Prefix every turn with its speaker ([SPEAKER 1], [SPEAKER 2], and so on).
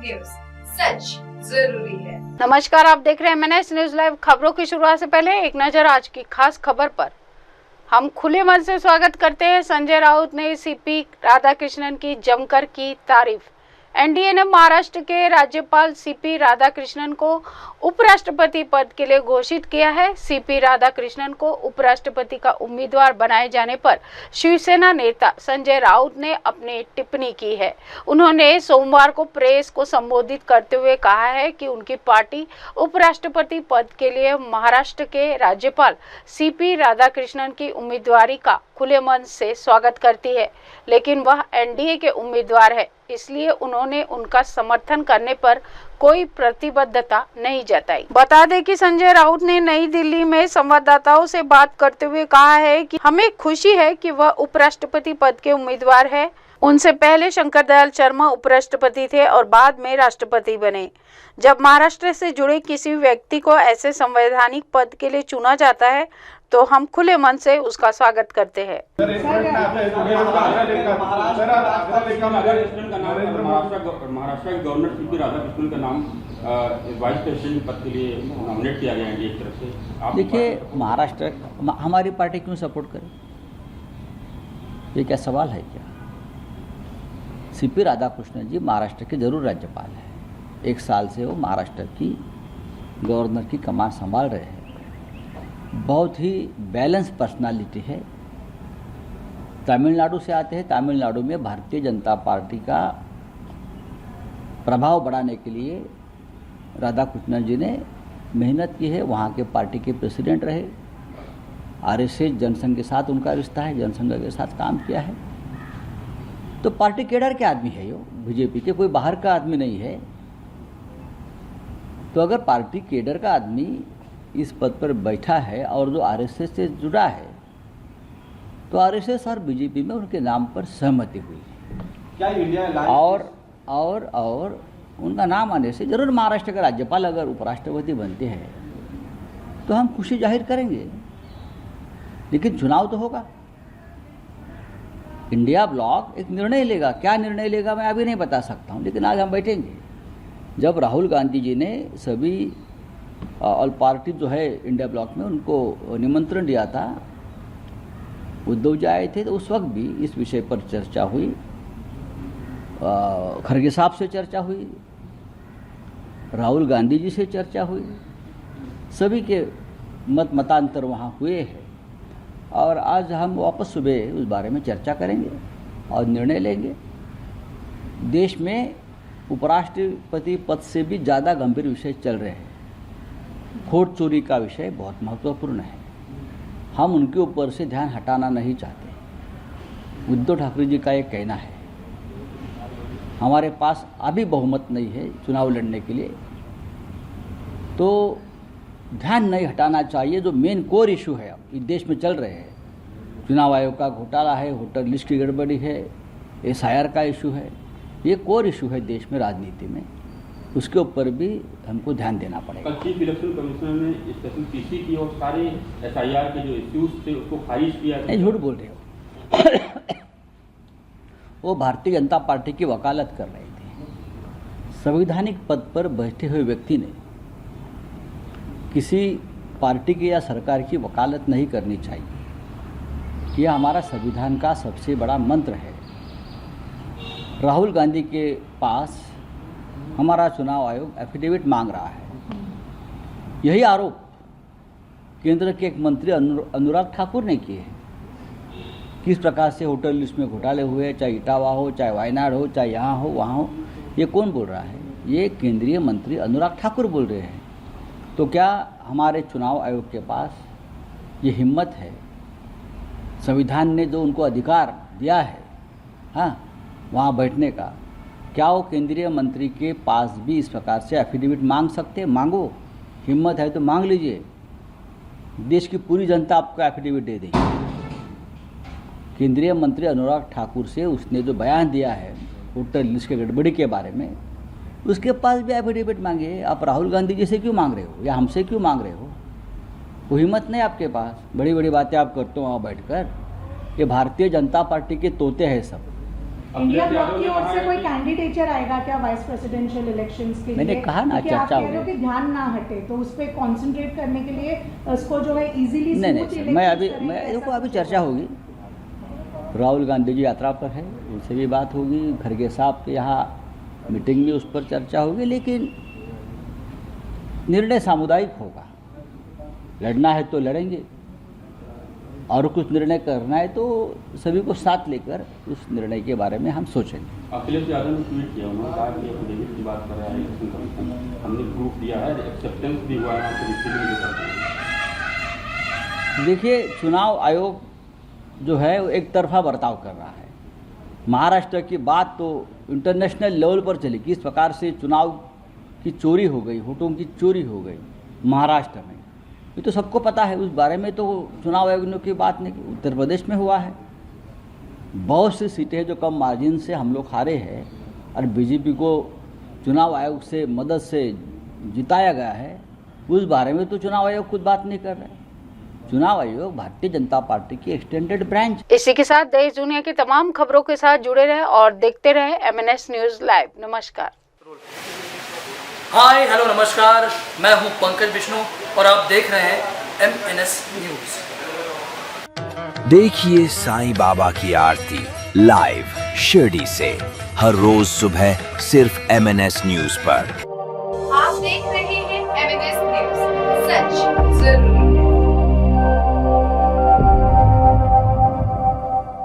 [SPEAKER 1] News, सच जरूरी है।
[SPEAKER 2] नमस्कार, आप देख रहे हैं MNS न्यूज लाइव। खबरों की शुरुआत से पहले एक नजर आज की खास खबर पर। हम खुले मन से स्वागत करते हैं। संजय राउत ने सीपी राधाकृष्णन की जमकर की तारीफ। एनडीए ने महाराष्ट्र के राज्यपाल सीपी राधाकृष्णन को उपराष्ट्रपति पद के लिए घोषित किया है। सीपी राधाकृष्णन को उपराष्ट्रपति का उम्मीदवार बनाए जाने पर शिवसेना नेता संजय राउत ने अपनी टिप्पणी की है। उन्होंने सोमवार को प्रेस को संबोधित करते हुए कहा है कि उनकी पार्टी उपराष्ट्रपति पद के लिए महाराष्ट्र के राज्यपाल सीपी राधाकृष्णन की उम्मीदवारी का खुले मन से स्वागत करती है, लेकिन वह एनडीए के उम्मीदवार है, इसलिए उन्होंने उनका समर्थन करने पर कोई प्रतिबद्धता नहीं जताई। बता दें कि संजय राउत ने नई दिल्ली में संवाददाताओं से बात करते हुए कहा है कि हमें खुशी है कि वह उपराष्ट्रपति पद के उम्मीदवार है। उनसे पहले शंकर दयाल शर्मा उपराष्ट्रपति थे और बाद में राष्ट्रपति बने। जब महाराष्ट्र से जुड़े किसी व्यक्ति को ऐसे संवैधानिक पद के लिए चुना जाता है तो हम खुले मन से उसका स्वागत करते हैं।
[SPEAKER 3] महाराष्ट्र के गवर्नर सीपी राधाकृष्णन का नाम वाइस प्रेसिडेंट पद के लिए नॉमिनेट किया गया है एक तरफ से।
[SPEAKER 4] देखिए, महाराष्ट्र हमारी पार्टी क्यों सपोर्ट करे, ये क्या सवाल है क्या? सीपी राधाकृष्णन जी महाराष्ट्र के जरूर राज्यपाल हैं। 1 साल से वो महाराष्ट्र की गवर्नर की कमान संभाल रहे हैं। बहुत ही बैलेंस पर्सनालिटी है। तमिलनाडु से आते हैं। तमिलनाडु में भारतीय जनता पार्टी का प्रभाव बढ़ाने के लिए राधाकृष्णन जी ने मेहनत की है। वहाँ के पार्टी के प्रेसिडेंट रहे। आरएसएस जनसंघ के साथ उनका रिश्ता है, जनसंघ के साथ काम किया है। तो पार्टी केडर के आदमी है, यो बीजेपी के, कोई बाहर का आदमी नहीं है। तो अगर पार्टी केडर का आदमी इस पद पर बैठा है और जो आरएसएस से जुड़ा है, तो आरएसएस और बीजेपी में उनके नाम पर सहमति हुई
[SPEAKER 3] क्या इंडिया
[SPEAKER 4] और उनका नाम आने से जरूर महाराष्ट्र का राज्यपाल अगर उपराष्ट्रपति बनते हैं तो हम खुशी जाहिर करेंगे, लेकिन चुनाव तो होगा। इंडिया ब्लॉक एक निर्णय लेगा। क्या निर्णय लेगा मैं अभी नहीं बता सकता हूँ, लेकिन आज हम बैठेंगे। जब राहुल गांधी जी ने सभी ऑल पार्टी जो है इंडिया ब्लॉक में उनको निमंत्रण दिया था, उद्धव जी आए थे, तो उस वक्त भी इस विषय पर चर्चा हुई। खड़गे साहब से चर्चा हुई, राहुल गांधी जी से चर्चा हुई। सभी के मतांतर वहाँ हुए हैं और आज हम वापस सुबह उस बारे में चर्चा करेंगे और निर्णय लेंगे। देश में उपराष्ट्रपति पद से भी ज़्यादा गंभीर विषय चल रहे हैं। वोट चोरी का विषय बहुत महत्वपूर्ण है। हम उनके ऊपर से ध्यान हटाना नहीं चाहते। उद्धव ठाकरे जी का ये कहना है, हमारे पास अभी बहुमत नहीं है चुनाव लड़ने के लिए, तो ध्यान नहीं हटाना चाहिए। जो मेन कोर इशू है अब इस देश में चल रहे हैं, चुनाव आयोग का घोटाला है, वोटर लिस्ट की गड़बड़ी है, SIR का इशू है, ये कोर इशू है देश में, राजनीति में। उसके ऊपर भी हमको ध्यान देना पड़ेगा।
[SPEAKER 3] कल चीफ इलेक्शन कमिश्नर ने स्पेशल पीसी की और सारे SIR के जो इश्यूज थे उसको खारिज किया।
[SPEAKER 4] नहीं, झूठ बोल रहे हो। वो भारतीय जनता पार्टी की वकालत कर रहे थे। संवैधानिक पद पर बैठे हुए व्यक्ति ने किसी पार्टी की या सरकार की वकालत नहीं करनी चाहिए। यह हमारा संविधान का सबसे बड़ा मंत्र है। राहुल गांधी के पास हमारा चुनाव आयोग एफिडेविट मांग रहा है। यही आरोप केंद्र के एक मंत्री अनुराग ठाकुर ने किए हैं। किस प्रकार से होटल लिस्ट में घोटाले हुए, चाहे इटावा हो, चाहे वायनाड हो, चाहे यहाँ हो वहाँ हो, ये कौन बोल रहा है? ये केंद्रीय मंत्री अनुराग ठाकुर बोल रहे हैं। तो क्या हमारे चुनाव आयोग के पास ये हिम्मत है? संविधान ने जो उनको अधिकार दिया है, हाँ, वहाँ बैठने का, क्या वो केंद्रीय मंत्री के पास भी इस प्रकार से एफिडेविट मांग सकते हैं? मांगो, हिम्मत है तो मांग लीजिए। देश की पूरी जनता आपको एफिडेविट दे देगी। केंद्रीय मंत्री अनुराग ठाकुर से उसने जो बयान दिया है वोटर लिस्ट के गड़बड़ी के बारे में, उसके पास भी एफिडेविट मांगिए। आप राहुल गांधी जी से क्यों मांग रहे हो या हमसे क्यों मांग रहे हो? वो हिम्मत नहीं आपके पास। बड़ी बड़ी बातें आप करते हो वहाँ बैठकर। ये भारतीय जनता पार्टी के तोते हैं सब।
[SPEAKER 5] इंडिया ब्लॉक की ओर से कोई कैंडिडेचर आएगा क्या वाइस प्रेसिडेंशियल इलेक्शंस के लिए?
[SPEAKER 4] मैंने कहा ना,
[SPEAKER 5] क्योंकि आप
[SPEAKER 4] चर्चा
[SPEAKER 5] कह रहे हो
[SPEAKER 4] होगी।
[SPEAKER 5] कि ध्यान ना हटे, तो उस पर कॉन्सेंट्रेट करने के लिए उसको जो है इजीली
[SPEAKER 4] नहीं, मैं देखो अभी चर्चा होगी। राहुल गांधी जी यात्रा पर है, उनसे भी बात होगी, खड़गे साहब के यहाँ मीटिंग में उस पर चर्चा होगी, लेकिन निर्णय सामुदायिक होगा। लड़ना है तो लड़ेंगे, और कुछ निर्णय करना है तो सभी को साथ लेकर उस निर्णय के बारे में हम सोचेंगे।
[SPEAKER 3] अखिलेश यादव ने ट्वीट किया, उन्होंने कहा कि एफिडेविट की बात कर रहा है इलेक्शन कमीशन, हमने प्रूफ दिया है, एक्सेप्टेंस भी हुआ है, आपको रिसीव भी करते हैं।
[SPEAKER 4] देखिए, चुनाव आयोग जो है वो एक तरफा बर्ताव कर रहा है। महाराष्ट्र की बात तो इंटरनेशनल लेवल पर चली कि इस प्रकार से चुनाव की चोरी हो गई, वोटों की चोरी हो गई महाराष्ट्र में, ये तो सबको पता है। उस बारे में तो चुनाव आयोग ने की बात नहीं की। उत्तर प्रदेश में हुआ है, बहुत सी सीटें जो कम मार्जिन से हम लोग हारे हैं और बीजेपी को चुनाव आयोग से मदद से जिताया गया है, उस बारे में तो चुनाव आयोग खुद बात नहीं कर रहा है। चुनाव आयोग भारतीय जनता पार्टी की एक्सटेंडेड ब्रांच।
[SPEAKER 2] इसी के साथ देश दुनिया की तमाम खबरों के साथ जुड़े रहे और देखते रहे MNS न्यूज लाइव। नमस्कार।
[SPEAKER 6] हाय हेलो नमस्कार, मैं हूं पंकज विष्णु और आप देख रहे हैं MNS न्यूज।
[SPEAKER 7] देखिए साईं बाबा की आरती लाइव शिरडी से हर रोज सुबह सिर्फ MNS न्यूज पर।
[SPEAKER 1] आप देख रहे हैं MNS न्यूज, सच जरूरी।